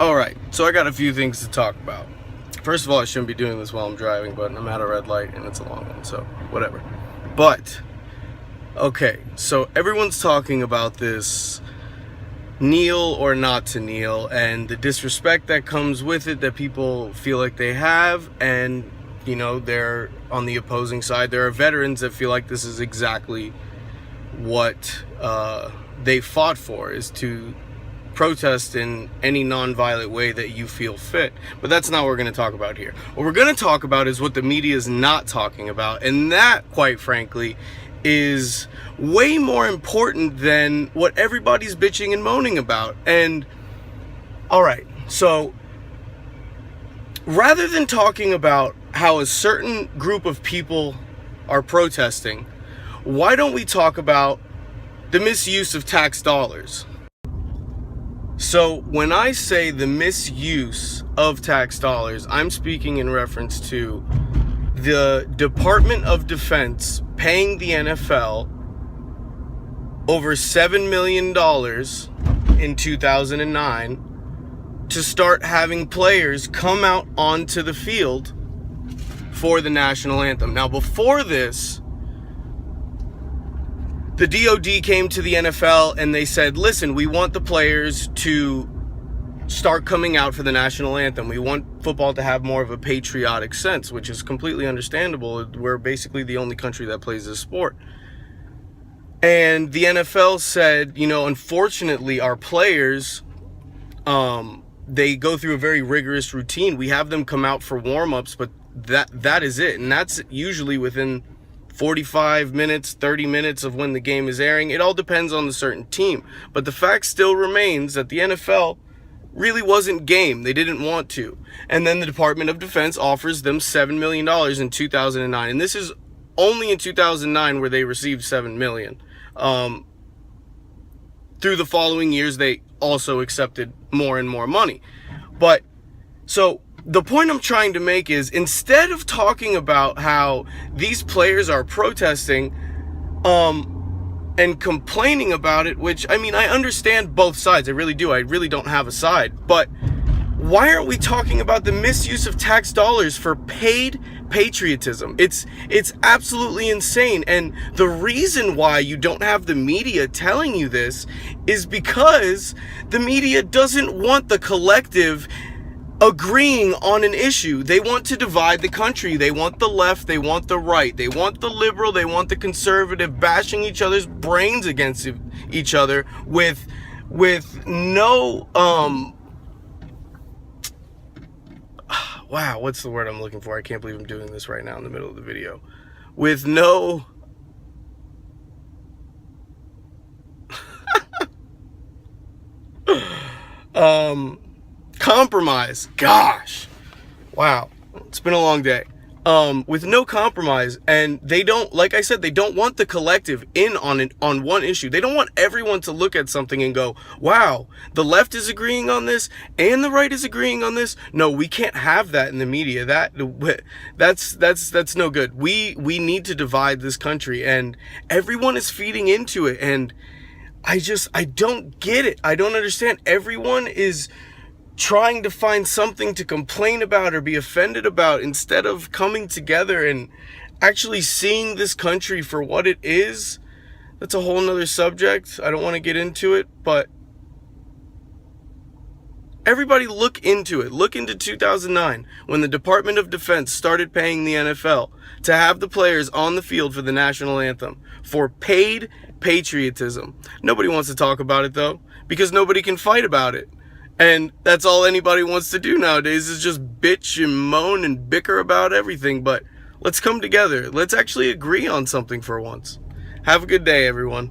Alright, so I got a few things to talk about. First of all, I shouldn't be doing this while I'm driving, but I'm at a red light and it's a long one, so whatever. But, okay, so everyone's talking about this kneel or not to kneel and the disrespect that comes with it that people feel like they have, and, you know, they're on the opposing side. There are veterans that feel like this is exactly what they fought for, is to protest in any non-violent way that you feel fit. But that's not what we're going to talk about here. What we're going to talk about is what the media is not talking about, and that, quite frankly, is way more important than what everybody's bitching and moaning about. And alright, so rather than talking about how a certain group of people are protesting, why don't we talk about the misuse of tax dollars? So when I say the misuse of tax dollars, I'm speaking in reference to the Department of Defense paying the NFL over $7 million in 2009 to start having players come out onto the field for the national anthem. Now, before this, the DOD came to the NFL and they said, listen, we want the players to start coming out for the national anthem. We want football to have more of a patriotic sense, which is completely understandable. We're basically the only country that plays this sport. And the NFL said, you know, unfortunately, our players, they go through a very rigorous routine. We have them come out for warm-ups, but that is it. And that's usually within 45 minutes, 30 minutes of when the game is airing. It all depends on the certain team. But the fact still remains that the NFL really wasn't game. They didn't want to. And then the Department of Defense offers them $7 million in 2009. And this is only in 2009 where they received $7 million. Through the following years, they also accepted more and more money. But, so the point I'm trying to make is, instead of talking about how these players are protesting and complaining about it, which, I mean, I understand both sides. I really do. I really don't have a side. But why aren't we talking about the misuse of tax dollars for paid patriotism? It's absolutely insane. And the reason why you don't have the media telling you this is because the media doesn't want the collective agreeing on an issue. They want to divide the country. They want the left, they want the right, they want the liberal, they want the conservative, bashing each other's brains against each other with no wow, what's the word I'm looking for? I can't believe I'm doing this right now in the middle of the video. With no compromise. Gosh, wow, it's been a long day. With no compromise, and they don't, like I said, they don't want the collective in on one issue. They don't want everyone to look at something and go, wow, the left is agreeing on this and the right is agreeing on this. No, we can't have that in the media. That's no good. We need to divide this country, and everyone is feeding into it, and I don't get it. I don't understand. Everyone is trying to find something to complain about or be offended about, instead of coming together and actually seeing this country for what it is. That's a whole nother subject. I don't want to get into it, but everybody look into it. Look into 2009, when the Department of Defense started paying the NFL to have the players on the field for the national anthem for paid patriotism. Nobody wants to talk about it, though, because nobody can fight about it. And that's all anybody wants to do nowadays, is just bitch and moan and bicker about everything. But let's come together. Let's actually agree on something for once. Have a good day, everyone.